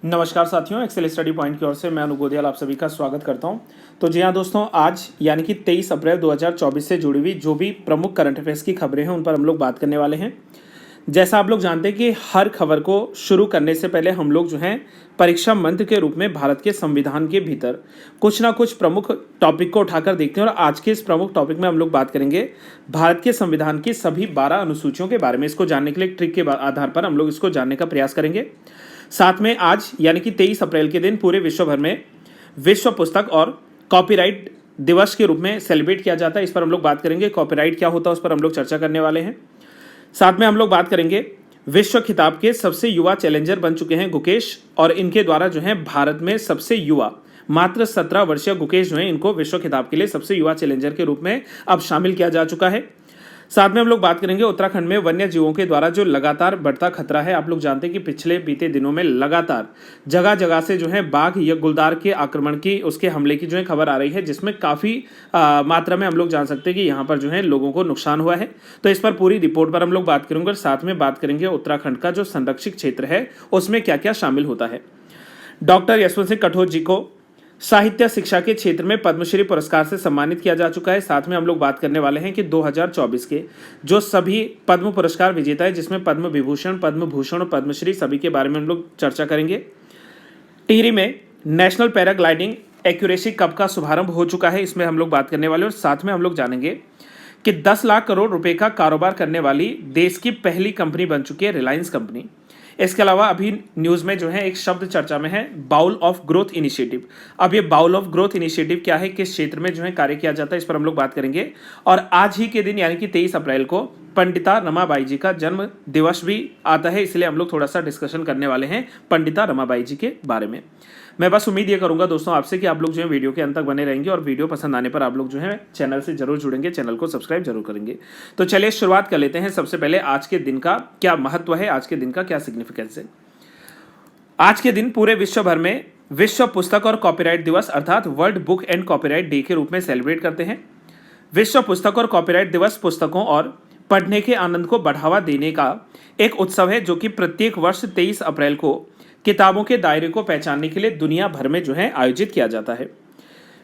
नमस्कार साथियों, Excel study point की ओर से मैं अनु गोदियाल आप सभी का स्वागत करता हूं। तो जी हाँ दोस्तों, आज यानी कि 23 अप्रैल 2024 से जुड़ी हुई जो भी प्रमुख करंट अफेयर्स की खबरें हैं उन पर हम लोग बात करने वाले हैं। जैसा आप लोग जानते हैं कि हर खबर को शुरू करने से पहले हम लोग जो हैं परीक्षा मंत्र के रूप में भारत के संविधान के भीतर कुछ ना कुछ प्रमुख टॉपिक को उठाकर देखते हैं। और आज के इस प्रमुख टॉपिक में हम लोग बात करेंगे भारत के संविधान की सभी 12 अनुसूचियों के बारे में। इसको जानने के लिए एक ट्रिक के आधार पर हम लोग इसको जानने का प्रयास करेंगे। साथ में आज यानी कि 23 अप्रैल के दिन पूरे विश्व भर में विश्व पुस्तक और कॉपीराइट दिवस के रूप में सेलिब्रेट किया जाता है। इस पर हम लोग बात करेंगे। कॉपीराइट क्या होता है उस पर हम लोग चर्चा करने वाले हैं। साथ में हम लोग बात करेंगे विश्व खिताब के सबसे युवा चैलेंजर बन चुके हैं गुकेश, और इनके द्वारा जो है भारत में सबसे युवा मात्र 17 वर्षीय गुकेश जो है इनको विश्व खिताब के लिए सबसे युवा चैलेंजर के रूप में अब शामिल किया जा चुका है। साथ में हम लोग बात करेंगे उत्तराखंड में वन्य जीवों के द्वारा जो लगातार बढ़ता खतरा है। आप लोग जानते हैं कि पिछले बीते दिनों में लगातार जगह जगह से जो है बाघ या गुलदार के आक्रमण की, उसके हमले की जो है खबर आ रही है, जिसमें काफ़ी मात्रा में हम लोग जान सकते हैं कि यहाँ पर जो है लोगों को नुकसान हुआ है। तो इस पर पूरी रिपोर्ट पर हम लोग बात करेंगे और साथ में बात करेंगे उत्तराखंड का जो संरक्षित क्षेत्र है उसमें क्या क्या शामिल होता है। डॉक्टर यशवंत सिंह कठोर जी को साहित्य शिक्षा के क्षेत्र में पद्मश्री पुरस्कार से सम्मानित किया जा चुका है। साथ में हम लोग बात करने वाले हैं कि 2024 के जो सभी पद्म पुरस्कार विजेता है, जिसमें पद्म विभूषण, पद्म भूषण और पद्मश्री सभी के बारे में हम लोग चर्चा करेंगे। टिहरी में नेशनल पैराग्लाइडिंग एक्यूरेसी कप का शुभारंभ हो चुका है, इसमें हम लोग बात करने वाले। और साथ में हम लोग जानेंगे कि 10 लाख करोड़ रुपए का कारोबार करने वाली देश की पहली कंपनी बन चुकी है रिलायंस कंपनी। इसके अलावा अभी न्यूज में जो है एक शब्द चर्चा में है, बाउल ऑफ ग्रोथ इनिशिएटिव। अब ये बाउल ऑफ ग्रोथ इनिशिएटिव क्या है, किस क्षेत्र में जो है कार्य किया जाता है, इस पर हम लोग बात करेंगे। और आज ही के दिन यानी कि 23 अप्रैल को पंडिता रमाबाई जी का जन्म दिवस भी आता है, इसलिए हम लोग थोड़ा सा डिस्कशन करने वाले हैं पंडिता रमाबाई जी के बारे में। मैं बस उम्मीद ये करूंगा दोस्तों आपसे कि आप लोग जो है वीडियो के अंत तक बने रहेंगे और वीडियो पसंद आने पर आप लोग जो है चैनल से जरूर जुड़ेंगे, चैनल को सब्सक्राइब जरूर करेंगे। तो चलिए शुरुआत कर लेते हैं। सबसे पहले आज के दिन का क्या महत्व है, आज के दिन का क्या सिग्निफिकेंस है। आज के दिन पूरे विश्व भर में विश्व पुस्तक और कॉपीराइट दिवस अर्थात world book and copyright day के रूप में सेलिब्रेट करते हैं। विश्व पुस्तक और कॉपीराइट दिवस पुस्तकों और पढ़ने के आनंद को बढ़ावा देने का एक उत्सव है जो कि प्रत्येक वर्ष 23 अप्रैल को किताबों के दायरे को पहचानने के लिए दुनिया भर में जो है आयोजित किया जाता है।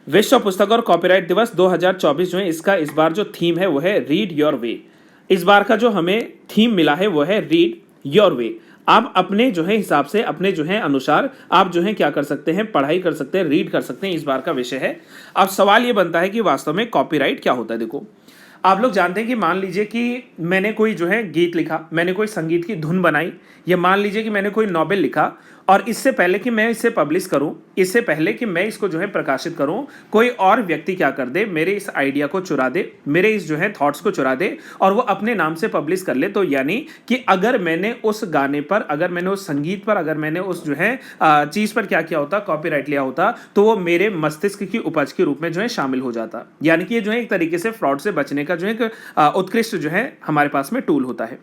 विश्व पुस्तक और कॉपीराइट दिवस 2024 जो है इसका इस बार जो थीम है वो है रीड योर वे। इस बार का जो हमें थीम मिला है वो है रीड योर वे। आप अपने जो है हिसाब से, अपने जो है अनुसार आप जो है क्या कर सकते हैं, पढ़ाई कर सकते हैं, रीड कर सकते हैं। इस बार का विषय है। अब सवाल ये बनता है कि वास्तव में कॉपीराइट क्या होता है। देखो, आप लोग जानते हैं कि मान लीजिए कि मैंने कोई जो है गीत लिखा, मैंने कोई संगीत की धुन बनाई, या मान लीजिए कि मैंने कोई नॉवेल लिखा, और इससे पहले कि मैं इसे पब्लिश करूं, इससे पहले कि मैं इसको जो है प्रकाशित करूं, कोई और व्यक्ति क्या कर दे, मेरे इस आइडिया को चुरा दे, मेरे इस जो है थॉट्स को चुरा दे और वो अपने नाम से पब्लिश कर ले। तो यानी कि अगर मैंने उस गाने पर, अगर मैंने उस संगीत पर, अगर मैंने उस जो है चीज़ पर क्या किया होता, कॉपीराइट लिया होता, तो वो मेरे मस्तिष्क की उपज के रूप में जो है शामिल हो जाता। यानी कि ये जो है एक तरीके से फ्रॉड से बचने का जो एक उत्कृष्ट जो है हमारे पास में टूल होता है।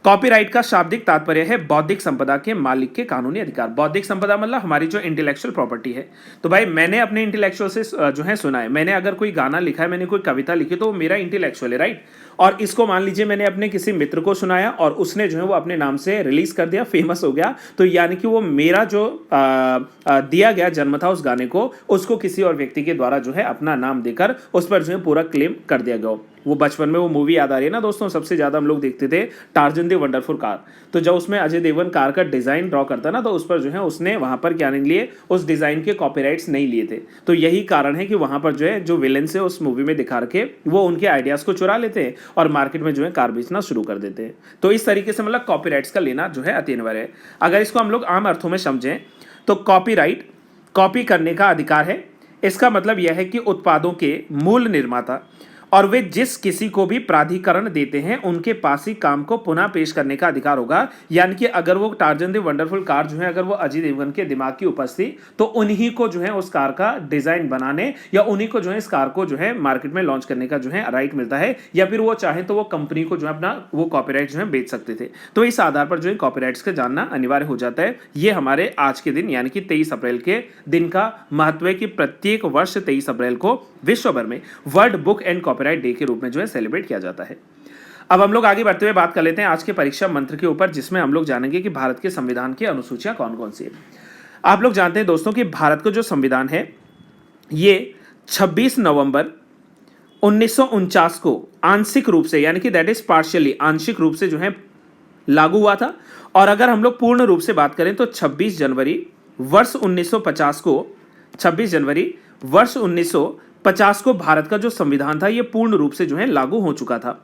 कॉपीराइट का शाब्दिक तात्पर्य है बौद्धिक संपदा के मालिक के कानूनी अधिकार। बौद्धिक संपदा मतलब हमारी जो इंटेलेक्चुअल प्रॉपर्टी है। तो भाई मैंने अपने इंटेलेक्चुअल से जो है सुना है, मैंने अगर कोई गाना लिखा है, मैंने कोई कविता लिखी, तो वो मेरा इंटेलेक्चुअल है, राइट। और इसको मान लीजिए मैंने अपने किसी मित्र को सुनाया और उसने जो है वो अपने नाम से रिलीज कर दिया, फेमस हो गया, तो यानी कि वो मेरा जो दिया गया जन्म था उस गाने को, उसको किसी और व्यक्ति के द्वारा जो है अपना नाम देकर उस पर जो है पूरा क्लेम कर दिया गया। वो बचपन में वो मूवी याद आ रही है ना दोस्तों, सबसे ज्यादा हम लोग देखते थे टार्जन द वंडरफुल कार। तो जब उसमें अजय देवगन कार का डिजाइन ड्रॉ करता ना, तो उस पर जो है उसने वहां पर क्या नहीं लिए, उस डिजाइन के कॉपीराइट्स नहीं लिए थे। तो यही कारण है कि वहां पर जो है जो विलेन से उस मूवी में दिखा के वो उनके आइडियाज को चुरा लेते हैं और मार्केट में जो है कार बेचना शुरू कर देते हैं। तो इस तरीके से मतलब कॉपीराइट्स का लेना जो है अति अनिवार्य है। अगर इसको हम लोग आम अर्थों में समझें तो कॉपीराइट कॉपी करने का अधिकार है। इसका मतलब यह है कि उत्पादों के मूल निर्माता और वे जिस किसी को भी प्राधिकरण देते हैं उनके पास ही काम को पुनः पेश करने का अधिकार होगा। यानी कि अगर वो टार्जन द वंडरफुल कार जो है अगर वो अजय देवगन के दिमाग की उपज थी, तो उन्हीं को जो है उस कार का डिजाइन बनाने या उन्हीं को जो है इस कार को जो है मार्केट में लॉन्च करने का जो है राइट मिलता है, या फिर वो चाहे तो वो कंपनी को जो है अपना वो कॉपीराइट जो है बेच सकते थे। तो इस आधार पर जो है कॉपीराइट्स का जानना अनिवार्य हो जाता है। ये हमारे आज के दिन यानी कि 23 अप्रैल के दिन का महत्व है कि प्रत्येक वर्ष 23 अप्रैल को विश्व भर में world book and copyright day के रूप में जो है सेलिब्रेट किया जाता है। अब हम लोग आगे बढ़ते हुए बात कर लेते हैं आज के परीक्षा मंत्र के ऊपर, जिसमें हम लोग जानेंगे कि भारत के संविधान की अनुसूचियां कौन कौन सी है। आप लोग जानते हैं दोस्तों कि भारत का जो संविधान है ये 26 नवंबर 1949 को आंशिक रूप से, यानी कि दैट इज पार्शियली, आंशिक रूप से जो है लागू हुआ था। और अगर हम लोग पूर्ण रूप से बात करें तो 26 जनवरी वर्ष 1950 को, 26 जनवरी वर्ष 1950 को भारत का जो संविधान था ये पूर्ण रूप से जो है लागू हो चुका था।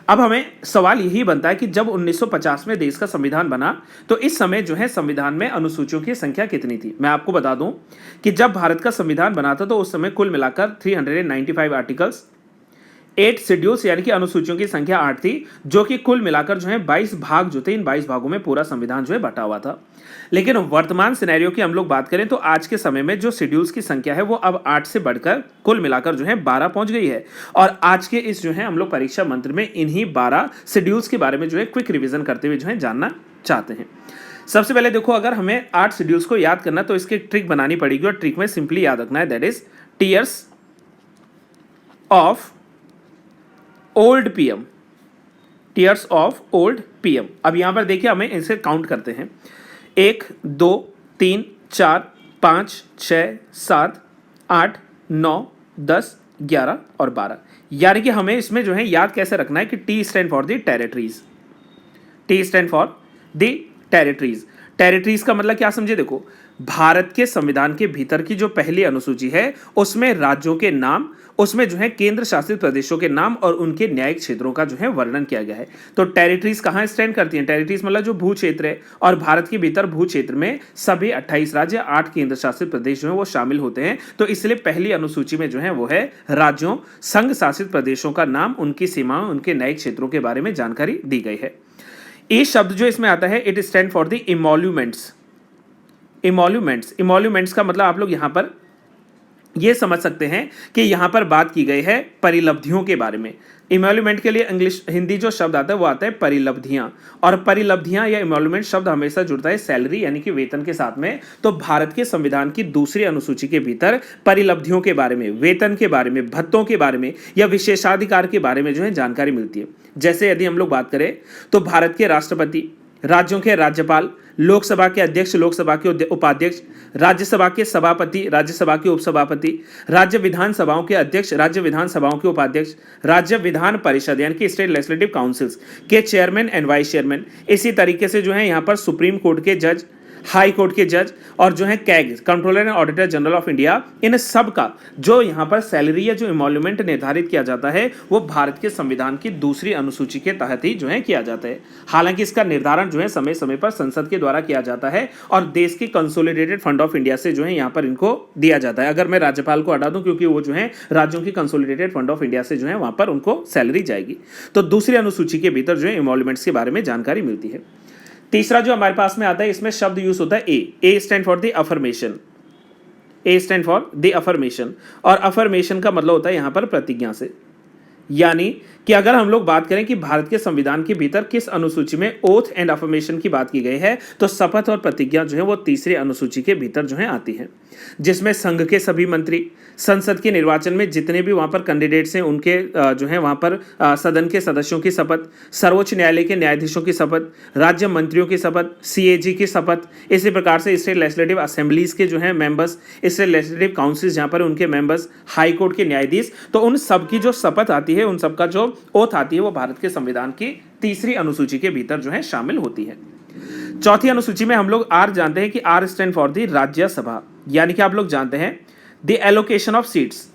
अब हमें सवाल यही बनता है कि जब 1950 में देश का संविधान बना तो इस समय जो है संविधान में अनुसूचियों की संख्या कितनी थी। मैं आपको बता दूं कि जब भारत का संविधान बना था तो उस समय कुल मिलाकर 395 आर्टिकल्स, 8 शेड्यूल्स यानी कि अनुसूचियों की संख्या 8 थी, जो कि कुल मिलाकर जो है 22 भाग जो थे, इन 22 भागों में पूरा संविधान जो है बटा हुआ था। लेकिन वर्तमान सिनेरियो की हम लोग बात करें तो आज के समय में जो शेड्यूल्स की संख्या है वो अब 8 से बढ़कर कुल मिलाकर जो है 12 पहुंच गई है। और आज के इस जो है हम लोग परीक्षा मंत्र में इन्हीं 12 शेड्यूल्स के बारे में जो है क्विक रिवीजन करते हुए जो है जानना चाहते हैं। सबसे पहले देखो, अगर हमें 8 शेड्यूल्स को याद करना तो इसकी ट्रिक बनानी पड़ेगी, और ट्रिक में सिंपली याद रखना है, that is tears of old PM, tears of old PM. अब यहां पर देखिए हमें इसे काउंट करते हैं, 1 2 3 4 5 6 7 8 9 10 11 और 12। यानी कि हमें इसमें जो है याद कैसे रखना है कि T stand for the territories, T stand for the territories. Territories का मतलब क्या समझे, देखो भारत के संविधान के भीतर की जो पहली अनुसूची है उसमें राज्यों के नाम, उसमें जो है केंद्र शासित प्रदेशों के नाम और उनके न्यायिक क्षेत्रों का जो है वर्णन किया गया है। तो टेरिटरीज कहाँ स्टैंड करती हैं, टेरिटरीज मतलब जो भू क्षेत्र है, और भारत के भीतर भू क्षेत्र में सभी 28 राज्य, 8 केंद्र शासित प्रदेश जो है वो शामिल होते हैं। तो इसलिए पहली अनुसूची में जो है वो है राज्यों, संघ शासित प्रदेशों का नाम, उनकी सीमाओं, उनके न्यायिक क्षेत्रों के बारे में जानकारी दी गई है। ये शब्द जो इसमें आता है, it stand for the emoluments. Emoluments का मतलब आप लोग यहां पर ये समझ सकते हैं कि यहां पर बात की गई है परिलब्धियों के बारे में। इमोल्यूमेंट के लिए हिंदी जो शब्द आता है वो आता है परिलब्धियां, और परिलब्धियां या इमोल्यूमेंट शब्द हमेशा जुड़ता है सैलरी यानी कि वेतन के साथ में। तो भारत के संविधान की दूसरी अनुसूची के भीतर परिलब्धियों के बारे में, वेतन के बारे में, भत्तों के बारे में या विशेषाधिकार के बारे में जो है जानकारी मिलती है। जैसे यदि हम लोग बात करें तो भारत के राष्ट्रपति, राज्यों के राज्यपाल, लोकसभा के अध्यक्ष, लोकसभा के उपाध्यक्ष, राज्यसभा के सभापति, राज्यसभा के उपसभापति, राज्य विधानसभाओं के अध्यक्ष, राज्य विधानसभाओं के उपाध्यक्ष, राज्य विधान परिषद यानी कि स्टेट लेजिस्लेटिव काउंसिल्स के चेयरमैन एंड वाइस चेयरमैन। इसी तरीके से जो है यहाँ पर सुप्रीम कोर्ट के जज, हाई कोर्ट के जज और जो है CAG, controller and auditor general of India, इन सब का जो यहाँ पर सैलरी या जो इमोल्यूमेंट निर्धारित किया जाता है वो भारत के संविधान की दूसरी अनुसूची के तहत ही जो है किया जाता है। हालांकि इसका निर्धारण जो है समय समय पर संसद के द्वारा किया जाता है और देश की कंसोलिडेटेड फंड ऑफ इंडिया से जो है यहाँ पर इनको दिया जाता है। अगर मैं राज्यपाल को हटा दूं क्योंकि वो जो है राज्यों की कंसोलिडेटेड फंड ऑफ इंडिया से जो है वहां पर उनको सैलरी जाएगी। तो दूसरी अनुसूची के भीतर जो है इमोल्यूमेंट्स के बारे में जानकारी मिलती है। तीसरा जो हमारे पास में आता है इसमें शब्द यूज होता है A stand for the affirmation, A stand for the affirmation. और अफर्मेशन का मतलब होता है यहां पर प्रतिज्ञा से, यानी कि अगर हम लोग बात करें कि भारत के संविधान के भीतर किस अनुसूची में ओथ एंड अफर्मेशन की बात की गई है तो शपथ और प्रतिज्ञा जो है वो तीसरी अनुसूची के भीतर जो है आती है, जिसमें संघ के सभी मंत्री, संसद के निर्वाचन में जितने भी वहां पर कैंडिडेट्स हैं उनके जो है वहां पर सदन के सदस्यों की शपथ, सर्वोच्च न्यायालय के न्यायाधीशों की शपथ, राज्य मंत्रियों की शपथ, सीएजी की शपथ, इसी प्रकार से स्टेट लेजिस्लेटिव असेंबलीज के जो है मेंबर्स, स्टेट लेजिस्लेटिव काउंसिल्स जहां पर उनके मेंबर्स, हाई कोर्ट के न्यायाधीश, तो उन सब की जो शपथ आती है, उन सब का जो ओथ आती है वो भारत के संविधान की तीसरी अनुसूची के भीतर जो है शामिल होती है। चौथी अनुसूची में हम लोग आर जानते हैं कि R stand for the Rajya Sabha, यानी कि आप लोग जानते हैं the allocation of seats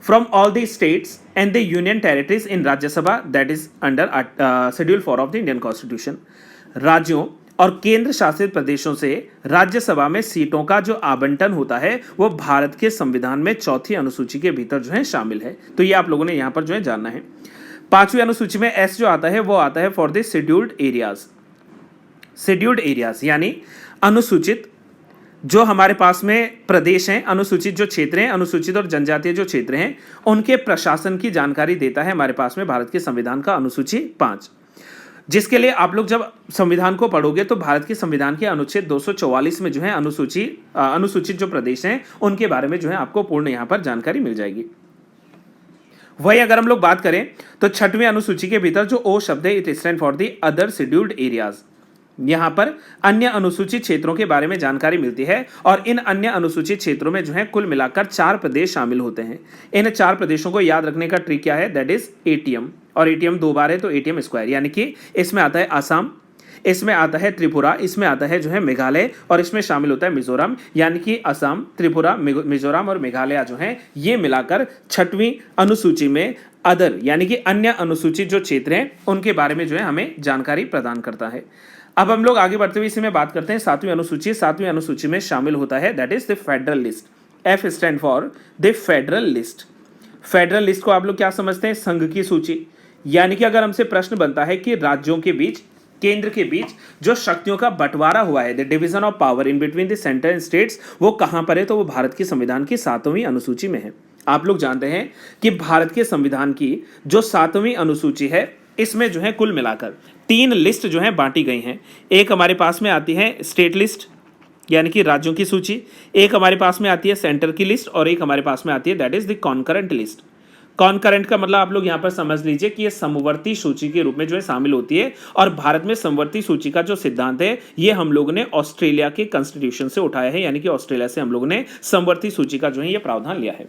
from all the states and the union territories in Rajya Sabha, that is under schedule 4 of the Indian constitution. राज्यों और केंद्र शासित प्रदेशों से राज्यसभा में सीटों का जो आवंटन होता है वो भारत के संविधान में चौथी अनुसूची के भीतर जो है शामिल है। तो ये आप लोगों ने यहां पर जो है जानना है। पांचवी अनुसूची में एस जो आता है वो आता है for the scheduled areas. Scheduled areas यानी अनुसूचित जो हमारे पास में प्रदेश हैं, अनुसूचित जो क्षेत्र हैं, अनुसूचित और जनजातीय जो क्षेत्र हैं, उनके प्रशासन की जानकारी देता है हमारे पास में भारत के संविधान का अनुसूची 5, जिसके लिए आप लोग जब संविधान को पढ़ोगे तो भारत के संविधान के अनुच्छेद 244 में जो है अनुसूचित जो प्रदेश हैं उनके बारे में जो है आपको पूर्ण यहां पर जानकारी मिल जाएगी। वही अगर हम लोग बात करें तो छठवीं अनुसूची के भीतर जो ओ शब्द है, it stand for the other scheduled areas, यहाँ पर अन्य अनुसूचित क्षेत्रों के बारे में जानकारी मिलती है और इन अन्य अनुसूचित क्षेत्रों में जो है कुल मिलाकर 4 प्रदेश शामिल होते हैं। इन 4 प्रदेशों को याद रखने का ट्रिक क्या है, दैट इज एटीएम, और एटीएम 2 बार है तो एटीएम स्क्वायर, यानी कि इसमें आता है असम, इसमें आता है त्रिपुरा, इसमें आता है जो है मेघालय और इसमें शामिल होता है मिजोरम, यानी कि असम, त्रिपुरा, मिजोरम और मेघालय जो है ये मिलाकर 6वीं अनुसूची में अदर यानी कि अन्य अनुसूचित जो क्षेत्र हैं उनके बारे में जो है हमें जानकारी प्रदान करता है। अब हम लोग आगे बढ़ते हुए इसी में बात करते हैं 7वीं अनुसूची। 7वीं अनुसूची में शामिल होता है that is the federal list. F stand for the federal list. Federal list को आप लोग क्या समझते हैं, संघ की सूची, यानी कि अगर हमसे प्रश्न बनता है कि राज्यों के बीच, केंद्र के बीच जो शक्तियों का बंटवारा हुआ है, the division of power in between the centre and states, वो कहां पर है, तो वो भारत के संविधान की 7वीं अनुसूची में है। आप लोग जानते हैं कि भारत के संविधान की जो 7वीं अनुसूची है इसमें जो है कुल मिलाकर 3 लिस्ट जो है बांटी गई हैं। एक हमारे पास में आती है स्टेट लिस्ट यानी कि राज्यों की सूची, एक हमारे पास में आती है सेंटर की लिस्ट और एक हमारे पास में आती है that is the concurrent list. Concurrent का मतलब आप लोग यहां पर समझ लीजिए कि ये समवर्ती सूची के रूप में जो है शामिल होती है और भारत में समवर्ती सूची का जो सिद्धांत है ये हम लोगों ने ऑस्ट्रेलिया के कॉन्स्टिट्यूशन से उठाया है, यानी कि ऑस्ट्रेलिया से हम लोगों ने समवर्ती सूची का जो है ये प्रावधान लिया है।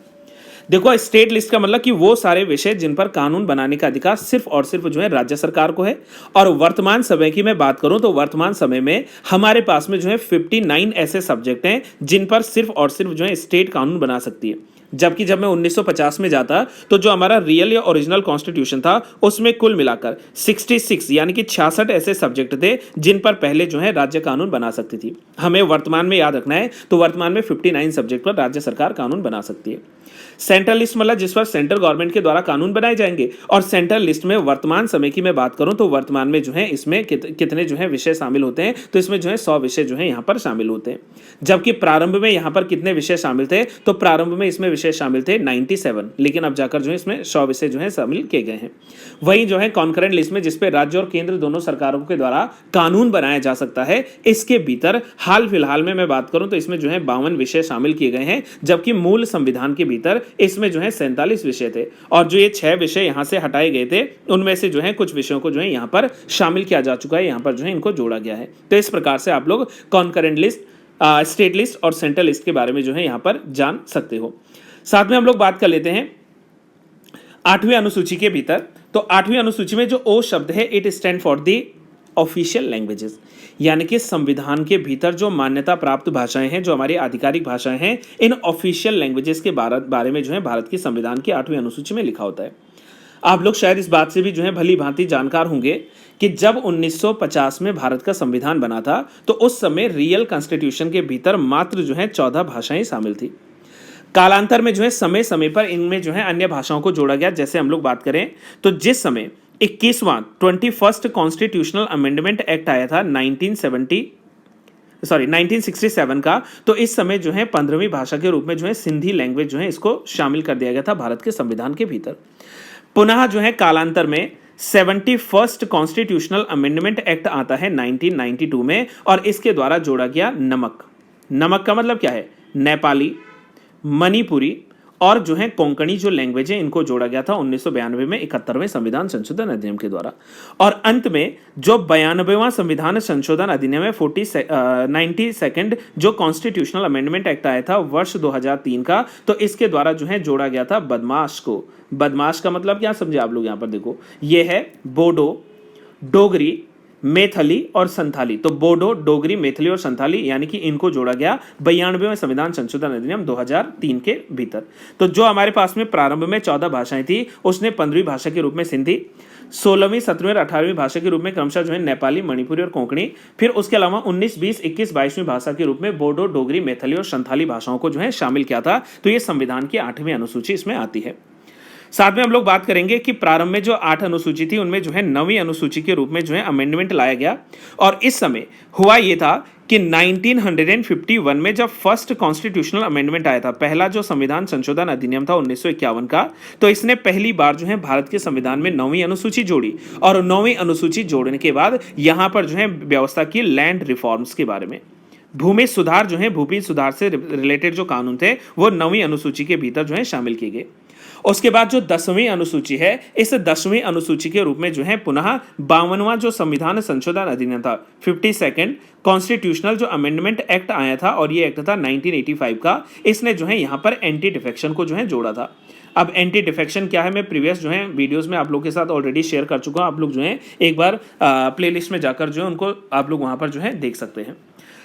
देखो स्टेट लिस्ट का मतलब कि वो सारे विषय जिन पर कानून बनाने का अधिकार सिर्फ और सिर्फ जो है राज्य सरकार को है, और वर्तमान समय की मैं बात करूं तो वर्तमान समय में हमारे पास में जो है 59 ऐसे सब्जेक्ट हैं जिन पर सिर्फ और सिर्फ जो है स्टेट कानून बना सकती है। जबकि जब मैं 1950 में जाता तो जो हमारा रियल या ओरिजिनल कॉन्स्टिट्यूशन था उसमें कुल मिलाकर 66 यानी कि 66 ऐसे सब्जेक्ट थे जिन पर पहले जो है राज्य कानून बना सकती थी। हमें वर्तमान में याद रखना है तो वर्तमान में 59 सब्जेक्ट पर राज्य सरकार कानून बना सकती है। सेंट्रल लिस्ट मतलब जिस पर सेंट्रल गवर्नमेंट के द्वारा कानून बनाए जाएंगे, और सेंट्रल लिस्ट में वर्तमान समय की मैं बात करूं तो वर्तमान में जो है इसमें कितने जो है विषय शामिल होते हैं, तो इसमें जो है 100 विषय जो है यहाँ पर शामिल होते हैं। जबकि प्रारंभ में यहाँ पर कितने विषय शामिल थे, तो प्रारंभ में इसमें विषय शामिल थे 97, लेकिन अब जाकर जो है इसमें 100 विषय जो है शामिल किए गए हैं। वही जो है कॉन्करेंट लिस्ट में जिसपे राज्य और केंद्र दोनों सरकारों के द्वारा कानून बनाया जा सकता है, इसके भीतर हाल फिलहाल में मैं बात करूं तो इसमें जो है 52 विषय शामिल किए गए हैं, जबकि मूल संविधान के भीतर इसमें जो है 47 विषय थे, और जो ये 6 विषय यहां से हटाए गए थे उनमें से जो है कुछ विषयों को जो है यहां पर शामिल किया जा चुका है, यहां पर जो है इनको जोड़ा गया है। तो इस प्रकार से आप लोग कॉन्करेंट लिस्ट, स्टेट लिस्ट और सेंट्रल लिस्ट के बारे में जो है यहां पर जान सकते हो। साथ में हम लोग बात कर लेते हैं 8वीं अनुसूची के भीतर। तो 8वीं अनुसूची में जो ओ शब्द है it stand for the official languages, यानी कि संविधान के भीतर जो मान्यता प्राप्त भाषाएं हैं, जो हमारी आधिकारिक भाषाएं हैं, इन ऑफिशियल लैंग्वेजेस के बारे में जो है भारत की संविधान की 8वीं अनुसूची में लिखा होता है। आप लोग शायद इस बात से भी जो है भली भांति जानकार होंगे कि जब 1950 में भारत का संविधान बना था तो उस समय रियल कॉन्स्टिट्यूशन के भीतर मात्र जो है 14 भाषाएं शामिल थी। कालांतर में जो है समय समय पर इनमें जो है अन्य भाषाओं को जोड़ा गया। जैसे हम लोग बात करें तो जिस समय 21वां कॉन्स्टिट्यूशनल अमेंडमेंट एक्ट आया था 1967 का, तो इस समय जो है 15वीं भाषा के रूप में जो है सिंधी लैंग्वेज जो है इसको शामिल कर दिया गया था भारत के संविधान के भीतर। पुनः जो है कालांतर में 71st कॉन्स्टिट्यूशनल अमेंडमेंट एक्ट आता है 1992 में, और इसके द्वारा जोड़ा गया नमक। नमक का मतलब क्या है, नेपाली, मणिपुरी और जो है कोंकणी जो लैंग्वेज है इनको जोड़ा गया था 1992 में 71वें संविधान संशोधन अधिनियम के द्वारा। और अंत में जो 92वां संविधान संशोधन अधिनियम है 92nd जो कॉन्स्टिट्यूशनल अमेंडमेंट एक्ट आया था वर्ष 2003 का, तो इसके द्वारा जो है जोड़ा गया था बदमाश को। बदमाश का मतलब क्या समझे आप लोग, यहाँ पर देखो ये है बोडो, डोगरी, मैथिली और संथाली। तो बोडो, डोगरी, मैथिली और संथाली यानी कि इनको जोड़ा गया 92वें संविधान संशोधन अधिनियम 2003 के भीतर। तो जो हमारे पास में प्रारंभ में 14 भाषाएं थी उसने 15वीं भाषा के रूप में सिंधी, 16वीं, 17वीं और 18वीं भाषा के रूप में क्रमशः जो है नेपाली, मणिपुरी और कोंकणी, फिर उसके अलावा 19, 20, 21, 22वीं भाषा के रूप में बोडो, डोगरी, मैथिली और संथाली भाषाओं को जो है शामिल किया था। तो ये संविधान की 8वीं अनुसूची इसमें आती है। साथ में हम लोग बात करेंगे कि प्रारंभ में जो 8 अनुसूची थी उनमें जो है 9वीं अनुसूची के रूप में जो है अमेंडमेंट लाया गया, और इस समय हुआ ये था कि 1951 में जब फर्स्ट कॉन्स्टिट्यूशनल अमेंडमेंट आया था, पहला जो संविधान संशोधन अधिनियम था 1951 का, तो इसने पहली बार जो है भारत के संविधान में 9वीं अनुसूची जोड़ी, और 9वीं अनुसूची जोड़ने के बाद यहां पर जो है व्यवस्था की लैंड रिफॉर्म्स के बारे में। भूमि सुधार जो है, भूमि सुधार से रिलेटेड जो कानून थे वो 9वीं अनुसूची के भीतर जो है शामिल किए गए। उसके बाद जो 10वीं अनुसूची है, इस 10वीं अनुसूची के रूप में जो है पुनः 52वां जो संविधान संशोधन अधिनियम था, 52nd कॉन्स्टिट्यूशनल जो अमेंडमेंट एक्ट आया था, और ये एक्ट था 1985 का, इसने जो है यहाँ पर एंटी डिफेक्शन को जो है जोड़ा था। अब एंटी डिफेक्शन क्या है, मैं प्रीवियस जो है वीडियोस में आप लोग के साथ ऑलरेडी शेयर कर चुका हूँ। आप लोग जो है एक बार प्लेलिस्ट में जाकर जो है उनको आप लोग वहाँ पर जो है देख सकते हैं।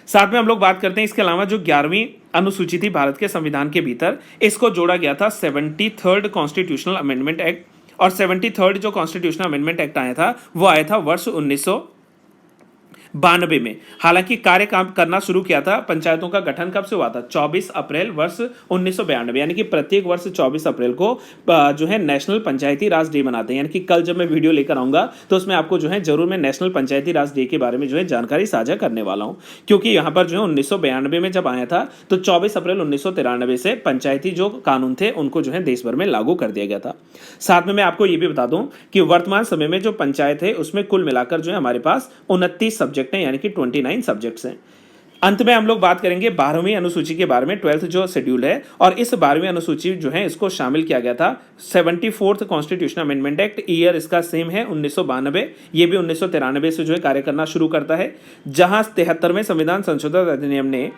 साथ में हम लोग बात करते हैं इसके अलावा जो 11वीं अनुसूची थी भारत के संविधान के भीतर, इसको जोड़ा गया था 73rd कॉन्स्टिट्यूशनल अमेंडमेंट एक्ट, और 73rd जो कॉन्स्टिट्यूशनल अमेंडमेंट एक्ट आया था वो आया था वर्ष 1992 में। हालांकि कार्य काम करना शुरू किया था, पंचायतों का गठन कब से हुआ था, 24 अप्रैल वर्ष 1992, यानी कि प्रत्येक वर्ष 24 अप्रैल को जो है नेशनल पंचायती राज डे मनाते हैं। यानी कि कल जब मैं वीडियो लेकर आऊंगा तो उसमें आपको जो है जरूर मैं नेशनल पंचायती राज डे के बारे में जो है जानकारी साझा करने वाला हूं, क्योंकि यहाँ पर जो है 1992 में जब आया था तो 24 अप्रैल 1993 से पंचायती जो कानून थे उनको जो है देश भर में लागू कर दिया गया था। साथ में मैं आपको ये भी बता दूं कि वर्तमान समय में जो पंचायत है उसमें कुल मिलाकर जो है हमारे पास 29 सब्जेक्ट हैं, यानी कि 29 सब्जेक्ट्स हैं। अंत में हम लोग बात करेंगे 12वीं अनुसूची के बारे में, 12th जो शेड्यूल है, और इस 12वीं अनुसूची जो है इसको शामिल किया गया था 74th constitutional amendment act, year इसका सेम है 1992, ये भी 1993 से जो है कार्य करना शुरू करता है। जहां 73वें संविधान संशोधन अधिनियम ने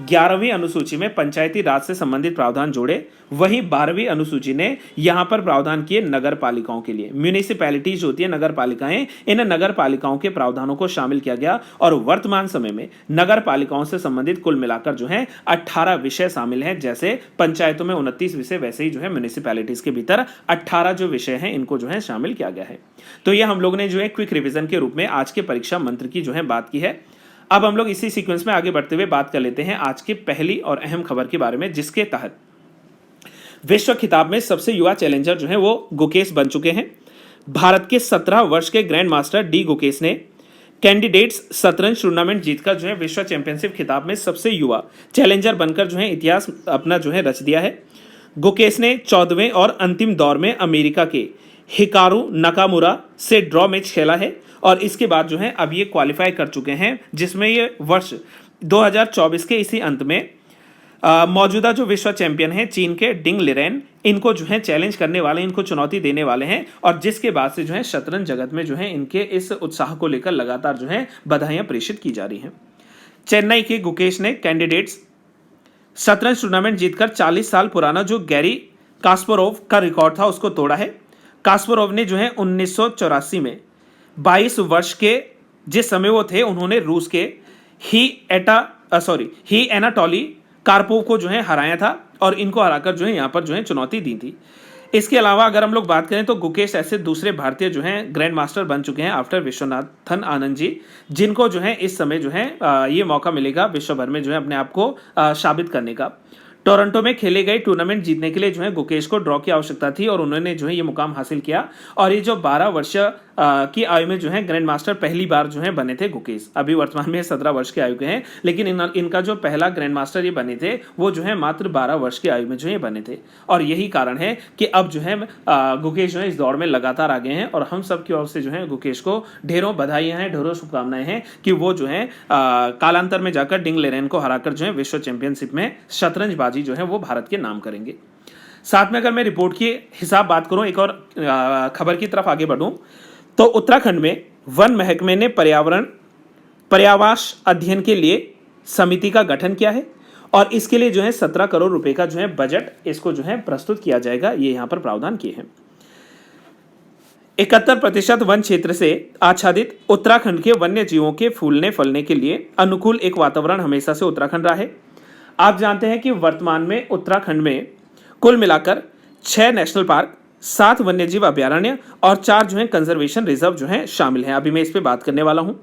11वीं अनुसूची में पंचायती राज से संबंधित प्रावधान जोड़े, वहीं 12वीं अनुसूची ने यहां पर प्रावधान किए नगर पालिकाओं के लिए। म्यूनिसिपैलिटीज जो होती है नगर पालिकाएं, इन नगर पालिकाओं के प्रावधानों को शामिल किया गया, और वर्तमान समय में नगर पालिकाओं से संबंधित कुल मिलाकर जो है 18 विषय शामिल हैं। जैसे पंचायतों में 29 विषय, वैसे ही जो है म्यूनिसिपैलिटीज के भीतर 18 जो विषय हैं इनको जो है शामिल किया गया है। तो ये हम लोग ने जो है क्विक रिविजन के रूप में आज के परीक्षा मंत्र की जो है बात की है। अब हम लोग इसी सीक्वेंस में आगे बढ़ते हुए बात कर लेते हैं आज की पहली और अहम खबर के बारे में, जिसके तहत विश्व खिताब में सबसे युवा चैलेंजर जो है वो गुकेश बन चुके हैं। भारत के 17 वर्ष के ग्रैंड मास्टर डी गुकेश ने कैंडिडेट्स शतरंज टूर्नामेंट जीतकर जो है विश्व चैंपियनशिप खिताब में सबसे युवा चैलेंजर बनकर जो है इतिहास अपना जो है रच दिया है। गुकेश ने 14वें और अंतिम दौर में अमेरिका के हिकारू नाकामुरा से ड्रॉ मैच खेला है, और इसके बाद जो है अब ये क्वालिफाई कर चुके हैं, जिसमें ये वर्ष 2024 के इसी अंत में मौजूदा जो विश्व चैंपियन है चीन के डिंग लिरेन, इनको जो है चैलेंज करने वाले, इनको चुनौती देने वाले हैं। और जिसके बाद से जो है शतरंज जगत में जो है इनके इस उत्साह को लेकर लगातार जो है बधाइयां प्रेषित की जा रही हैं। चेन्नई के गुकेश ने कैंडिडेट्स शतरंज टूर्नामेंट जीतकर 40 साल पुराना जो गैरी कास्परोव का रिकॉर्ड था उसको तोड़ा है। कास्परोव ने जो है 1984 में 22 वर्ष के जिस समय वो थे, उन्होंने रूस के ही एनाटोली कार्पोव को जो है हराया था, और इनको हराकर जो है यहाँ पर जो है चुनौती दी थी। इसके अलावा अगर हम लोग बात करें तो गुकेश ऐसे दूसरे भारतीय जो हैं ग्रैंड मास्टर बन चुके हैं आफ्टर विश्वनाथन आनंद जी, जिनको जो है इस समय जो है ये मौका मिलेगा विश्व भर में जो है अपने आप को साबित करने का। टोरंटो में खेले गए टूर्नामेंट जीतने के लिए जो है गुकेश को ड्रॉ की आवश्यकता थी, और उन्होंने जो है ये मुकाम हासिल किया। और ये जो 12 वर्ष की आयु में जो है ग्रैंड मास्टर पहली बार जो है बने थे गुकेश। अभी वर्तमान में 17 वर्ष की आयु के हैं, लेकिन इनका जो पहला ग्रैंड मास्टर ये बने थे वो जो है मात्र 12 वर्ष की आयु में जो है बने थे। और यही कारण है कि अब जो है गुकेश जो है इस दौड़ में लगातार आगे हैं, और हम सब की ओर से जो है गुकेश को ढेरों बधाइयां हैं, ढेरों शुभकामनाएं हैं कि वो जो है कालांतर में जाकर डिंग लेरेन को हराकर जो है विश्व चैंपियनशिप में शतरंजबाजी जो है वो भारत के नाम करेंगे। साथ में अगर मैं रिपोर्ट की हिसाब बात करूं, एक और खबर की तरफ आगे बढ़ूं, तो उत्तराखंड में वन महकमे ने पर्यावास अध्ययन के लिए समिति का गठन किया है, और इसके लिए जो है 17 करोड़ रुपए का जो है बजट इसको जो है प्रस्तुत किया जाएगा, ये यहां पर प्रावधान किए हैं। 71% वन क्षेत्र से आच्छादित उत्तराखंड के वन्य जीवों के फूलने फलने के लिए अनुकूल एक वातावरण हमेशा से उत्तराखंड रहा है। आप जानते हैं कि वर्तमान में उत्तराखंड में कुल मिलाकर 6 नेशनल पार्क, 7 वन्यजीव अभयारण्य और 4 जो है कंजर्वेशन रिजर्व जो है शामिल हैं। अभी मैं इस पे बात करने वाला हूं।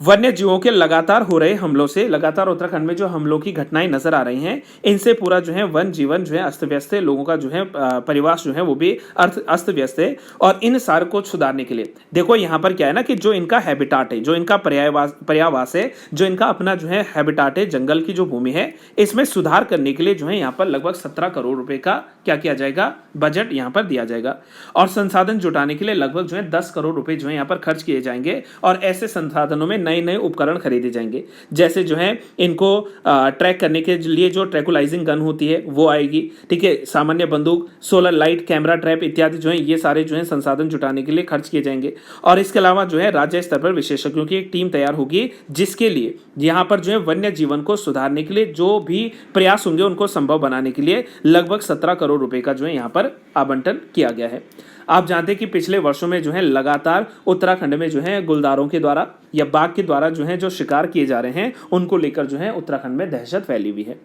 वन्य जीवों के लगातार हो रहे हमलों से, लगातार उत्तराखंड में जो हमलों की घटनाएं नजर आ रही हैं, इनसे पूरा जो है वन जीवन जो है अस्त व्यस्त है, लोगों का जो है परिवास जो है वो भी अस्त व्यस्त है। और इन सारे को सुधारने के लिए देखो यहाँ पर क्या है ना कि जो इनका हैबिटाट है, जो इनका पर्यावास है, जो इनका अपना जो है हैबिटाट है, जंगल की जो भूमि है, इसमें सुधार करने के लिए जो है यहाँ पर लगभग 17 करोड़ रुपए का क्या किया जाएगा, बजट यहाँ पर दिया जाएगा। और संसाधन जुटाने के लिए लगभग जो है 10 करोड़ रुपए जो है यहाँ पर खर्च किए जाएंगे, और ऐसे संसाधनों में नए नए उपकरण खरीदे जाएंगे। जैसे जो है इनको ट्रैक करने के लिए जो ट्रैकुलाइजिंग गन होती है वो आएगी, ठीक है, सामान्य बंदूक, सोलर लाइट, कैमरा ट्रैप इत्यादि जो है ये सारे जो है संसाधन जुटाने के लिए खर्च किए जाएंगे। और इसके अलावा जो है राज्य स्तर पर विशेषज्ञों की एक टीम तैयार होगी, जिसके लिए यहाँ पर जो है वन्य जीवन को सुधारने के लिए जो भी प्रयास होंगे उनको संभव बनाने के लिए लगभग 17 करोड़ रुपए का जो है यहाँ पर आवंटन किया गया है। आप जानते हैं कि पिछले वर्षों में जो है लगातार उत्तराखंड में जो है गुलदारों के द्वारा या बाघ के द्वारा जो है जो शिकार किए जा रहे हैं उनको लेकर जो है उत्तराखंड में दहशत फैली हुई है।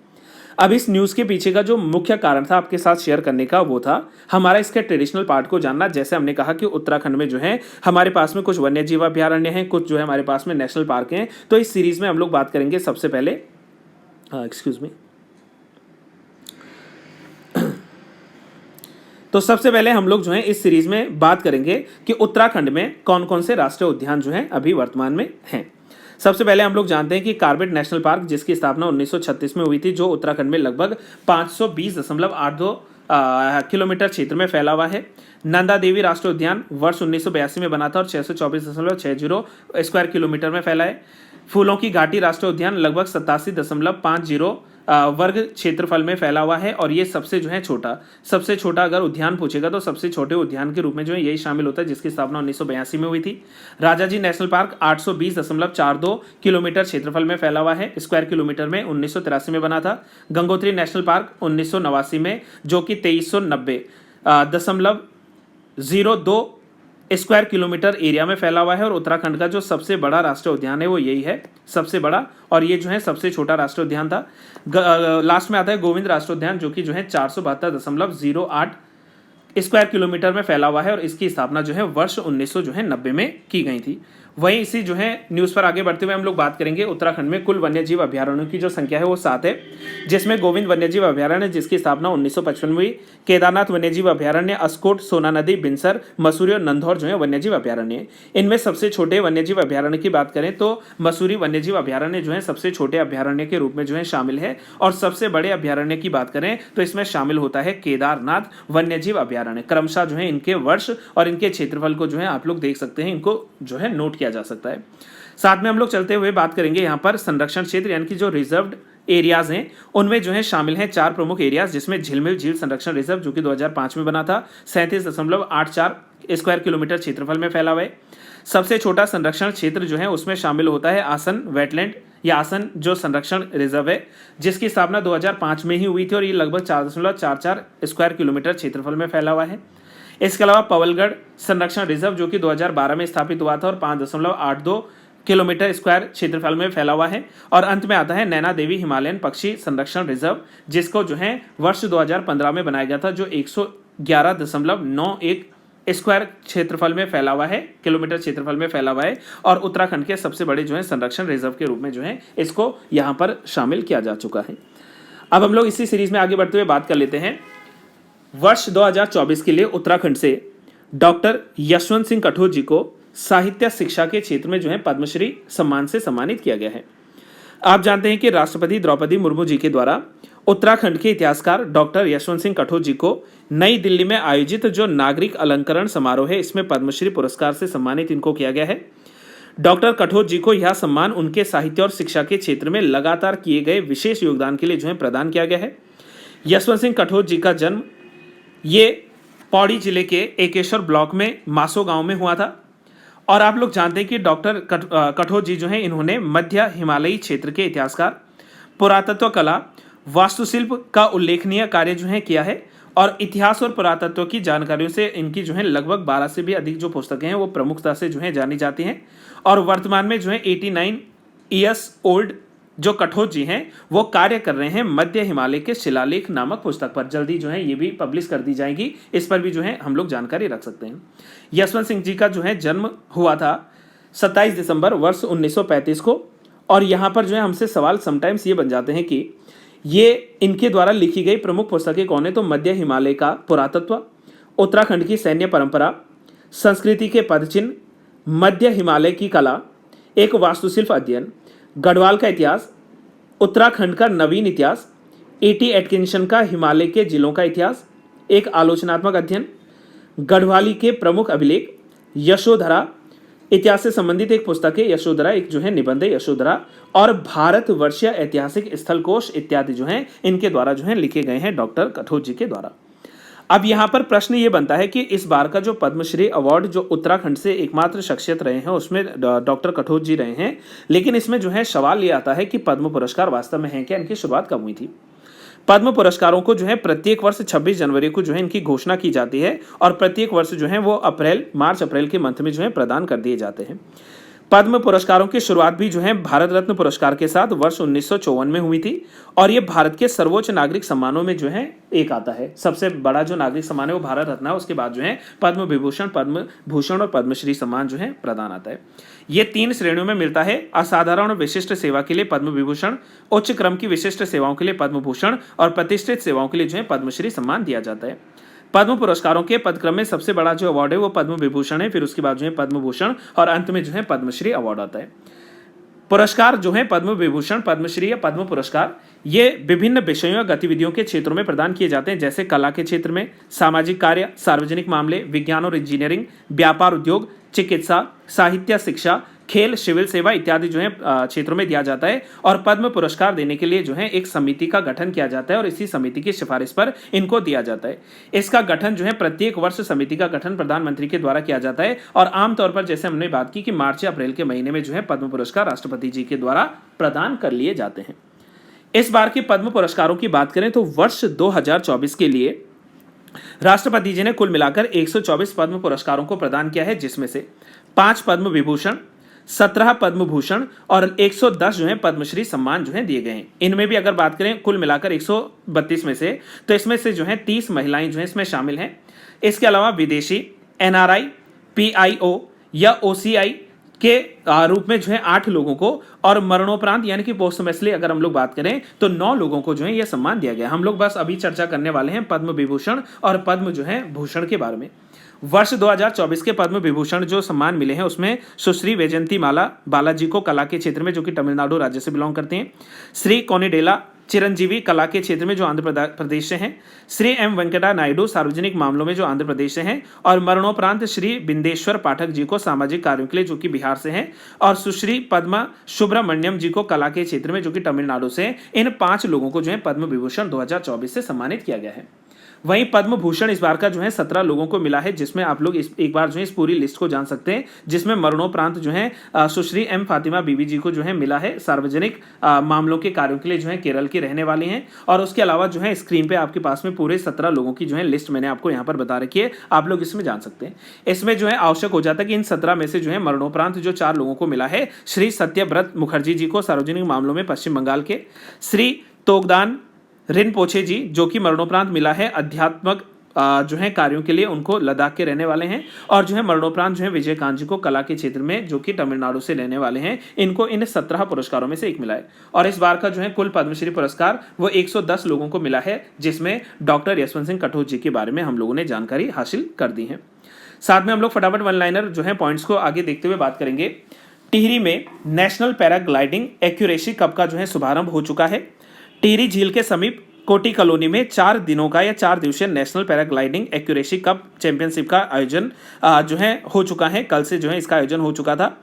अब इस न्यूज़ के पीछे का जो मुख्य कारण था आपके साथ शेयर करने का वो था हमारा इसके ट्रेडिशनल पार्ट को जानना। जैसे हमने कहा कि उत्तराखंड में जो है हमारे पास में कुछ वन्य जीव अभ्यारण्य हैं, कुछ जो है हमारे पास में नेशनल पार्क हैं। तो इस सीरीज में हम लोग बात करेंगे सबसे पहले एक्सक्यूज मी तो सबसे पहले हम लोग जो है इस सीरीज में बात करेंगे कि उत्तराखंड में कौन कौन से राष्ट्रीय उद्यान जो हैं अभी वर्तमान में हैं। सबसे पहले हम लोग जानते हैं कि कार्बेट नेशनल पार्क, जिसकी स्थापना 1936 में हुई थी, जो उत्तराखंड में लगभग 520.82 किलोमीटर क्षेत्र में फैला हुआ है। नंदा देवी राष्ट्रीय उद्यान वर्ष 1982 में बना था और 624.60 स्क्वायर किलोमीटर में फैला है। फूलों की घाटी राष्ट्रीय उद्यान लगभग 87.50 वर्ग क्षेत्रफल में फैला हुआ है और ये सबसे जो है सबसे छोटा अगर उद्यान पूछेगा तो सबसे छोटे उद्यान के रूप में जो है यही शामिल होता है, जिसकी स्थापना 1982 में हुई थी। राजाजी नेशनल पार्क 820.42 किलोमीटर क्षेत्रफल में फैला हुआ है, स्क्वायर किलोमीटर में 1983 में बना था। गंगोत्री नेशनल पार्क 1989 में, जो कि 2390.02 स्क्वायर किलोमीटर एरिया में फैला हुआ है। और उत्तराखंड का जो सबसे बड़ा राष्ट्रीय उद्यान है वो यही है, सबसे बड़ा, और ये जो है सबसे छोटा राष्ट्रीय उद्यान था। लास्ट में आता है गोविंद राष्ट्रीय उद्यान, जो कि जो है 472.08 स्क्वायर किलोमीटर में फैला हुआ है और इसकी स्थापना जो है वर्ष 1990 में की गई थी। वहीं इसी जो है न्यूज़ पर आगे बढ़ते हुए हम लोग बात करेंगे उत्तराखंड में कुल वन्यजीव अभ्यारण्यों की जो संख्या है वो 7 है, जिसमें गोविंद वन्यजीव अभ्यारण्य जिसकी स्थापना 1955 में हुई, केदारनाथ वन्यजीव अभ्यारण्य, अस्कोट, सोना नदी, बिनसर, मसूरी और नंधौर जो है वन्यजीव अभ्यारण्य है। इनमें सबसे छोटे वन्यजीव अभ्यारण्य की बात करें तो मसूरी वन्यजीव अभ्यारण्य जो है सबसे छोटे अभ्यारण्य के रूप में जो है शामिल है। और सबसे बड़े अभ्यारण्य की बात करें तो इसमें शामिल होता है केदारनाथ वन्यजीव अभ्यारण्य। क्रमशः जो है इनके वर्ष और इनके क्षेत्रफल को जो है आप लोग देख सकते हैं, इनको जो है नोट किया जा सकता है। साथ में हम लोग चलते हुए बात करेंगे यहाँ पर संरक्षण क्षेत्र यानी कि जो रिजर्व्ड एरियाज हैं उनमें जो है शामिल हैं 4 प्रमुख एरियाज, जिसमें झिलमिल झील संरक्षण रिजर्व जो कि 2005 में बना था, 37.84 स्क्वायर किलोमीटर क्षेत्रफल में फैला हुआ है। सबसे छोटा संरक्षण क्षेत्र जो है उसमें शामिल होता है आसन वेटलैंड या आसन जो संरक्षण रिजर्व है, जिसकी स्थापना 2005 में ही हुई थी और ये लगभग 4.44 स्क्वायर किलोमीटर क्षेत्रफल में फैला हुआ है। इसके अलावा पवलगढ़ संरक्षण रिजर्व जो कि 2012 में स्थापित हुआ था और 5.82 किलोमीटर स्क्वायर क्षेत्रफल में फैला हुआ है। और अंत में आता है नैना देवी हिमालयन पक्षी संरक्षण रिजर्व, जिसको जो है वर्ष 2015 में बनाया गया था, जो 111.91 स्क्वायर क्षेत्रफल में फैला हुआ है, किलोमीटर क्षेत्रफल में फैला हुआ है। और उत्तराखंड के सबसे बड़े जो है संरक्षण रिजर्व के रूप में जो है इसको यहाँ पर शामिल किया जा चुका है। अब हम लोग इसी सीरीज में आगे बढ़ते हुए बात कर लेते हैं वर्ष 2024 के लिए उत्तराखंड से डॉक्टर यशवंत सिंह कठोर जी को साहित्य शिक्षा के क्षेत्र में जो है पद्मश्री सम्मान से सम्मानित किया गया है। आप जानते हैं कि राष्ट्रपति द्रौपदी मुर्मू जी के द्वारा उत्तराखंड के इतिहासकार डॉक्टर यशवंत सिंह कठोर जी को नई दिल्ली में आयोजित जो नागरिक अलंकरण समारोह है इसमें पद्मश्री पुरस्कार से सम्मानित इनको किया गया है। डॉक्टर कठोर जी को यह सम्मान उनके साहित्य और शिक्षा के क्षेत्र में लगातार किए गए विशेष योगदान के लिए जो है प्रदान किया गया है। यशवंत सिंह कठोर जी का जन्म ये पौड़ी जिले के एकेश्वर ब्लॉक में मासो गांव में हुआ था। और आप लोग जानते हैं कि डॉक्टर कठोर जी जो हैं इन्होंने मध्य हिमालयी क्षेत्र के इतिहासकार, पुरातत्व कला, वास्तुशिल्प का उल्लेखनीय कार्य जो है किया है। और इतिहास और पुरातत्व की जानकारियों से इनकी जो है लगभग 12 से भी अधिक जो पुस्तकें हैं वो प्रमुखता से जो है जानी जाती हैं। और वर्तमान में जो है 89 ईयर्स ओल्ड जो कठोर जी हैं वो कार्य कर रहे हैं मध्य हिमालय के शिलालेख नामक पुस्तक पर। जल्दी जो है ये भी पब्लिश कर दी जाएगी, इस पर भी जो है हम लोग जानकारी रख सकते हैं। यशवंत सिंह जी का जो है जन्म हुआ था 27 दिसंबर वर्ष 1935 को। और यहाँ पर जो है हमसे सवाल समटाइम्स ये बन जाते हैं कि ये इनके द्वारा लिखी गई प्रमुख पुस्तकें कौन है, तो मध्य हिमालय का पुरातत्व, उत्तराखंड की सैन्य परंपरा, संस्कृति के पदचिन्ह, मध्य हिमालय की कला, एक वास्तुशिल्प अध्ययन, गढ़वाल का इतिहास, उत्तराखंड का नवीन इतिहास, ए.टी. एटकिंसन का हिमालय के जिलों का इतिहास, एक आलोचनात्मक अध्ययन, गढ़वाली के प्रमुख अभिलेख, यशोधरा, इतिहास से संबंधित एक पुस्तक है यशोधरा, एक जो है निबंध है यशोधरा, और भारतवर्षीय ऐतिहासिक स्थल कोश इत्यादि जो है इनके द्वारा जो है लिखे गए हैं डॉक्टर कठोर जी के द्वारा। अब यहाँ पर प्रश्न ये बनता है कि इस बार का जो पद्मश्री अवार्ड जो उत्तराखंड से एकमात्र शख्सियत रहे हैं उसमें डॉक्टर कठोर जी रहे हैं, लेकिन इसमें जो है सवाल ये आता है कि पद्म पुरस्कार वास्तव में है क्या, इनकी शुरुआत कब हुई थी। पद्म पुरस्कारों को जो है प्रत्येक वर्ष 26 जनवरी को जो है इनकी घोषणा की जाती है और प्रत्येक वर्ष जो है वो मार्च अप्रैल के मंथ में जो है प्रदान कर दिए जाते हैं। पद्म पुरस्कारों की शुरुआत भी जो है भारत रत्न पुरस्कार के साथ वर्ष 1954 में हुई थी और ये भारत के सर्वोच्च नागरिक सम्मानों में जो है एक आता है। सबसे बड़ा जो नागरिक सम्मान है वो भारत रत्न है, उसके बाद जो है पद्म विभूषण, पद्म भूषण और पद्मश्री सम्मान जो है प्रदान आता है। ये 3 श्रेणियों में मिलता है। असाधारण और विशिष्ट सेवा के लिए पद्म विभूषण, उच्च क्रम की विशिष्ट सेवाओं के लिए पद्म भूषण और प्रतिष्ठित सेवाओं के लिए जो है पद्मश्री सम्मान दिया जाता है। पद्म पुरस्कारों के पदक्रम में सबसे बड़ा जो अवार्ड है वो पद्म विभूषण है, फिर उसके बाद जो है पद्म भूषण और अंत में जो है पद्मश्री अवार्ड आता है। पुरस्कार जो है पद्म विभूषण, पद्मश्री या पद्म पुरस्कार, ये विभिन्न विषयों या गतिविधियों के क्षेत्रों में प्रदान किए जाते हैं, जैसे कला के क्षेत्र में, सामाजिक कार्य, सार्वजनिक मामले, विज्ञान और इंजीनियरिंग, व्यापार उद्योग, चिकित्सा, साहित्य, शिक्षा, खेल, सिविल सेवा इत्यादि जो है क्षेत्रों में दिया जाता है। और पद्म पुरस्कार देने के लिए जो है एक समिति का गठन किया जाता है और इसी समिति की सिफारिश पर इनको दिया जाता है। इसका गठन जो है प्रत्येक वर्ष समिति का गठन प्रधानमंत्री के द्वारा किया जाता है और आमतौर पर जैसे हमने बात की कि मार्च या अप्रैल के महीने में जो है पद्म पुरस्कार राष्ट्रपति जी के द्वारा प्रदान कर लिए जाते हैं। इस बार के पद्म पुरस्कारों की बात करें तो वर्ष 2024 के लिए राष्ट्रपति जी ने कुल मिलाकर 124 पद्म पुरस्कारों को प्रदान किया है, जिसमें से 5 पद्म विभूषण, 17 पद्म भूषण और 110 जो है पद्मश्री सम्मान जो है दिए गए हैं। इनमें भी अगर बात करें कुल मिलाकर 132 में से, तो इसमें से जो है 30 महिलाएं जो है इसमें शामिल हैं। इसके अलावा विदेशी, NRI, PIO या OCI के रूप में जो है 8 लोगों को और मरणोपरांत यानी कि पोस्टमसली अगर हम लोग बात करें तो 9 लोगों को जो है यह सम्मान दिया गया। हम लोग बस अभी चर्चा करने वाले हैं पद्म विभूषण और पद्म जो है भूषण के बारे में। वर्ष 2024 के पद्म विभूषण जो सम्मान मिले हैं उसमें सुश्री वैजयंती माला बालाजी को कला के क्षेत्र में, जो कि तमिलनाडु राज्य से बिलोंग करते हैं, श्री कोनिडेला चिरंजीवी कला के क्षेत्र में जो आंध्र प्रदेश से हैं, श्री M वेंकटा नायडू सार्वजनिक मामलों में जो आंध्र प्रदेश से हैं, और मरणोपरांत श्री बिंदेश्वर पाठक जी को सामाजिक कार्यों के लिए जो कि बिहार से हैं, और सुश्री पद्मा सुब्रमण्यम जी को कला के क्षेत्र में जो कि तमिलनाडु से। इन 5 लोगों को जो है पद्म विभूषण 2024 से सम्मानित किया गया है। वहीं पद्म भूषण इस बार का जो है 17 लोगों को मिला है, जिसमें आप लोग एक बार जो है इस पूरी लिस्ट को जान सकते हैं, जिसमें मरणोपरांत जो है सुश्री M फातिमा बीबी जी को जो है मिला है सार्वजनिक मामलों के कार्यों के लिए, जो है केरल के रहने वाले हैं। और उसके अलावा जो है स्क्रीन पे आपके पास में पूरे 17 लोगों की जो है लिस्ट मैंने आपको यहाँ पर बता रखी है, आप लोग इसमें जान सकते हैं। इसमें जो है आवश्यक हो जाता है कि इन 17 में से जो है मरणोपरांत जो 4 लोगों को मिला है, श्री सत्यव्रत मुखर्जी जी को सार्वजनिक मामलों में पश्चिम बंगाल के, श्री तोगदान रिनपोछे जी जो कि मरणोपरांत मिला है अध्यात्मक जो है कार्यों के लिए, उनको लद्दाख के रहने वाले हैं, और जो है मरणोपरांत जो है विजयकांत जी को कला के क्षेत्र में जो कि तमिलनाडु से रहने वाले हैं। इनको इन 17 पुरस्कारों में से एक मिला है। और इस बार का जो है कुल पद्मश्री पुरस्कार वो 110 लोगों को मिला है, जिसमें डॉक्टर यशवंत सिंह कठोर जी के बारे में हम लोगों ने जानकारी हासिल कर दी है। साथ में हम लोग फटाफट वन लाइनर जो है पॉइंट्स को आगे देखते हुए बात करेंगे। टिहरी में नेशनल पैराग्लाइडिंग एक्यूरेसी कप का जो है शुभारंभ हो चुका है। टिहरी झील के समीप कोटी कॉलोनी में 4 दिनों का या 4 दिवसीय national paragliding accuracy cup championship का आयोजन जो है हो चुका है। कल से जो है इसका आयोजन हो चुका था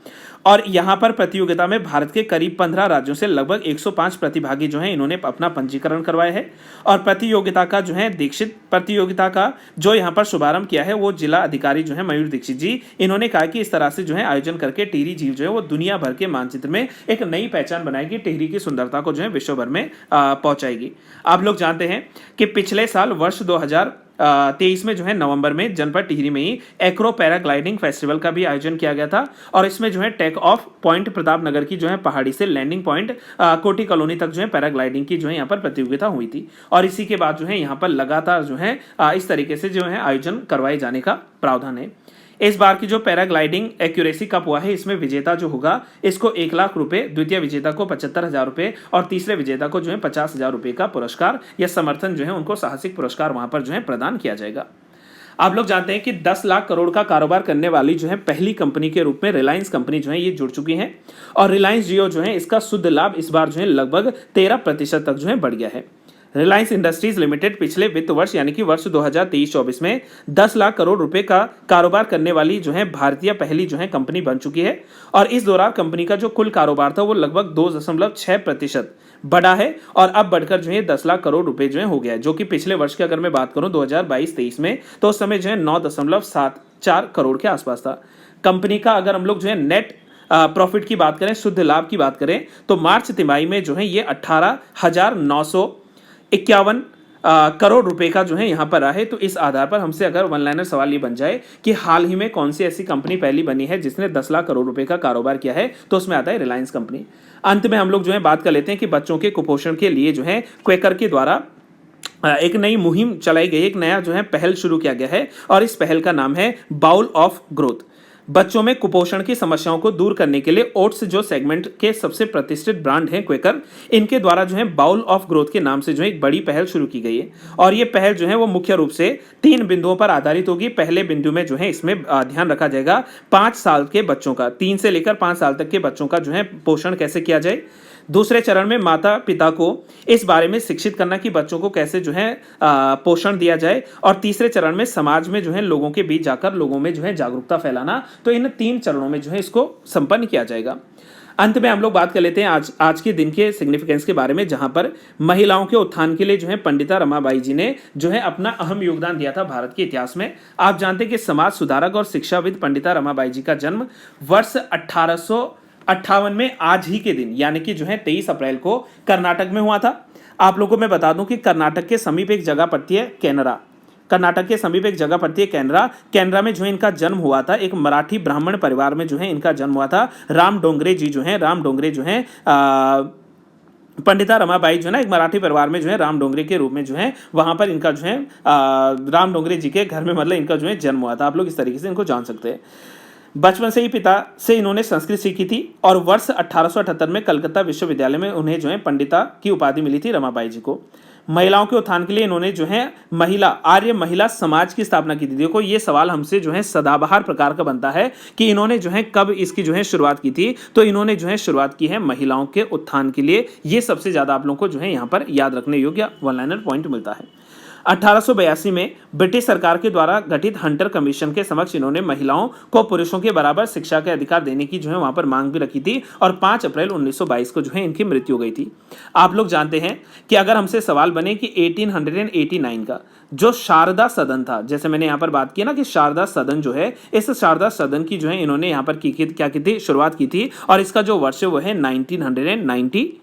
और यहाँ पर प्रतियोगिता में भारत के करीब 15 राज्यों से लगभग 105 प्रतिभागी जो हैं इन्होंने अपना पंजीकरण करवाया है। और प्रतियोगिता का जो है प्रतियोगिता का जो यहाँ पर शुभारंभ किया है वो जिला अधिकारी जो है मयूर दीक्षित जी। इन्होंने कहा कि इस तरह से जो है आयोजन करके टिहरी झील जो है वो दुनिया भर के मानचित्र में एक नई पहचान बनाएगी, टिहरी की सुंदरता को जो है विश्व भर में पहुंचाएगी। आप लोग जानते हैं कि पिछले साल वर्ष 2023 में जो है नवंबर में जनपद टिहरी में ही एक्रो पैराग्लाइडिंग फेस्टिवल का भी आयोजन किया गया था और इसमें जो है take off point Pratap Nagar की जो है पहाड़ी से लैंडिंग पॉइंट कोटी कॉलोनी तक जो है पैराग्लाइडिंग की जो है यहाँ पर प्रतियोगिता हुई थी। और इसी के बाद जो है यहाँ पर लगातार जो है इस तरीके से जो है आयोजन करवाए जाने का प्रावधान है। इस बार की जो पैराग्लाइडिंग एक्यूरेसी कप हुआ है इसमें विजेता जो होगा इसको 1 लाख रुपए, द्वितीय विजेता को 75,000 रुपए और तीसरे विजेता को जो है 50,000 रुपए का पुरस्कार या समर्थन जो है उनको साहसिक पुरस्कार वहां पर जो है प्रदान किया जाएगा। आप लोग जानते हैं कि 10 लाख करोड़ का कारोबार करने वाली जो है पहली कंपनी के रूप में रिलायंस कंपनी जो है ये जुड़ चुकी है और रिलायंस जियो जो है इसका शुद्ध लाभ इस बार जो है लगभग 13% तक जो है बढ़ गया है। रिलायंस इंडस्ट्रीज लिमिटेड पिछले वित्त वर्ष यानी कि वर्ष 2023-24 में 10 लाख करोड़ रुपए का कारोबार करने वाली जो है भारतीय पहली जो है कंपनी बन चुकी है। और इस दौरान कंपनी का जो कुल कारोबार था वो लगभग 2.6% बढ़ा है और अब बढ़कर जो है 10 लाख करोड़ रुपए जो है हो गया है, जो कि पिछले वर्ष की अगर मैं बात करूं 2022-23 में तो उस समय जो है 9.74 करोड़ के आसपास था। कंपनी का अगर हम लोग जो है नेट प्रॉफिट की बात करें, शुद्ध लाभ की बात करें, तो मार्च तिमाही में जो है ये 18,951 करोड़ रुपए का जो है यहाँ पर रहा है। तो इस आधार पर हमसे अगर वन लाइनर सवाल ये बन जाए कि हाल ही में कौन सी ऐसी कंपनी पहली बनी है जिसने 10 लाख करोड़ रुपए का कारोबार किया है, तो उसमें आता है रिलायंस कंपनी। अंत में हम लोग जो है बात कर लेते हैं कि बच्चों के कुपोषण के लिए जो है क्वेकर के द्वारा एक नई मुहिम चलाई गई, एक नया जो है पहल शुरू किया गया है और इस पहल का नाम है बाउल ऑफ ग्रोथ। बच्चों में कुपोषण की समस्याओं को दूर करने के लिए ओट्स जो सेगमेंट के सबसे प्रतिष्ठित ब्रांड है क्वेकर, इनके द्वारा जो है बाउल ऑफ ग्रोथ के नाम से जो है एक बड़ी पहल शुरू की गई है। और ये पहल जो है वो मुख्य रूप से 3 बिंदुओं पर आधारित होगी। पहले बिंदु में जो है इसमें ध्यान रखा जाएगा 5 साल के बच्चों का, 3 से लेकर 5 साल तक के बच्चों का जो है पोषण कैसे किया जाए। दूसरे चरण में माता पिता को इस बारे में शिक्षित करना कि बच्चों को कैसे जो है पोषण दिया जाए। और तीसरे चरण में समाज में जो है लोगों के बीच जाकर लोगों में जो है जागरूकता फैलाना। तो इन 3 चरणों में जो है इसको संपन्न किया जाएगा। अंत में हम लोग बात कर लेते हैं आज के दिन के सिग्निफिकेंस के बारे में, जहां पर महिलाओं के उत्थान के लिए जो है पंडिता रमाबाई जी ने जो है अपना अहम योगदान दिया था भारत के इतिहास में। आप जानते हैं कि समाज सुधारक और शिक्षाविद पंडिता रमाबाई जी का जन्म वर्ष 1858 में आज ही के दिन यानी कि जो है 23 अप्रैल को कर्नाटक में हुआ था। आप लोगों को मैं बता दूं कि कर्नाटक के समीप एक जगह पड़ती है कैनरा। कर्नाटक के समीप एक जगह पड़ती है कैनरा। कैनरा में जो है इनका जन्म हुआ था। एक मराठी ब्राह्मण परिवार में जो है इनका जन्म हुआ था। राम डोंगरे जी जो है पंडिता रमाबाई जो है ना एक मराठी परिवार में जो है राम डोंगरे के रूप में जो है वहां पर इनका जो है राम डोंगरे जी के घर में मतलब इनका जो है जन्म हुआ था। आप लोग इस तरीके से इनको जान सकते हैं। बचपन से ही पिता से इन्होंने संस्कृत सीखी थी और वर्ष 1878 में कलकत्ता विश्वविद्यालय में उन्हें जो है पंडिता की उपाधि मिली थी रमाबाई जी को। महिलाओं के उत्थान के लिए इन्होंने जो है आर्य महिला समाज की स्थापना की थी। देखो ये सवाल हमसे जो है सदाबहार प्रकार का बनता है कि इन्होंने जो है कब इसकी जो है शुरुआत की थी। तो इन्होंने जो है शुरुआत की है महिलाओं के उत्थान के लिए। ये सबसे ज्यादा आप लोगों को जो है यहाँ पर याद रखने योग्य वन लाइनर पॉइंट मिलता है। 1882 में ब्रिटिश सरकार के द्वारा गठित हंटर कमीशन के समक्ष इन्होंने महिलाओं को पुरुषों के बराबर शिक्षा के अधिकार देने की जो है वहां पर मांग भी रखी थी और 5 अप्रैल 1922 को जो है इनकी मृत्यु हो गई थी। आप लोग जानते हैं कि अगर हमसे सवाल बने कि 1889 का जो शारदा सदन था, जैसे मैंने यहाँ पर बात की ना कि शारदा सदन जो है, इस शारदा सदन की जो है इन्होंने यहाँ पर क्या की थी, शुरुआत की थी और इसका जो वर्ष है वो है 1999।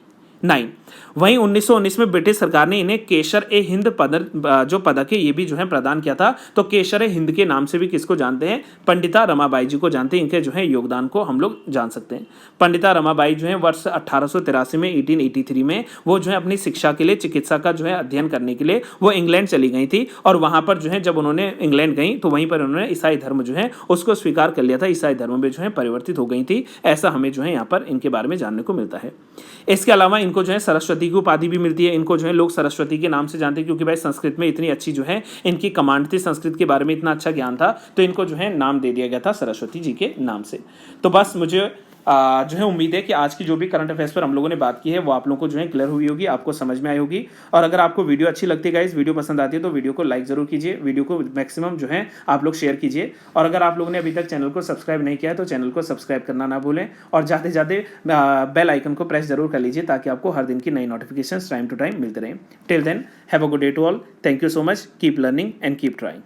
वहीं 1919 में ब्रिटिश सरकार ने इन्हें केशर ए हिंद पदक है ये भी जो है प्रदान किया था। तो केशर ए हिंद के नाम से भी किसको जानते हैं, पंडिता रमाबाई जी को जानते हैं। इनके जो है योगदान को हम लोग जान सकते हैं। पंडिता रमाबाई जो है वर्ष 1883 में 1883 में वो जो है अपनी शिक्षा के लिए, चिकित्सा का जो है अध्ययन करने के लिए वो इंग्लैंड चली गई थी और वहां पर जो है जब उन्होंने इंग्लैंड गई तो वहीं पर उन्होंने ईसाई धर्म जो है उसको स्वीकार कर लिया था। ईसाई धर्म में जो है परिवर्तित हो गई थी, ऐसा हमें जो है यहाँ पर इनके बारे में जानने को मिलता है। इसके अलावा इनको जो है सरस्वती की उपाधि भी मिलती है। इनको जो है लोग सरस्वती के नाम से जानते हैं क्योंकि भाई संस्कृत में इतनी अच्छी जो है इनकी कमांड थी, संस्कृत के बारे में इतना अच्छा ज्ञान था, तो इनको जो है नाम दे दिया गया था सरस्वती जी के नाम से। तो बस मुझे जो है उम्मीद है कि आज की जो भी करंट अफेयर्स पर हम लोगों ने बात की है वो आप लोगों को जो है क्लियर हुई होगी, आपको समझ में आई होगी। और अगर आपको वीडियो अच्छी लगती है गाइस, वीडियो पसंद आती है तो वीडियो को लाइक जरूर कीजिए, वीडियो को मैक्सिमम जो है आप लोग शेयर कीजिए। और अगर आप लोगों ने अभी तक चैनल को सब्सक्राइब नहीं किया है तो चैनल को सब्सक्राइब करना ना भूलें और जाते जाते बेल आइकन को प्रेस जरूर कर लीजिए ताकि आपको हर दिन की नई नोटिफिकेशन टाइम टू टाइम मिलते रहें। Till then have a good day to all. Thank you so much. Keep learning and keep trying.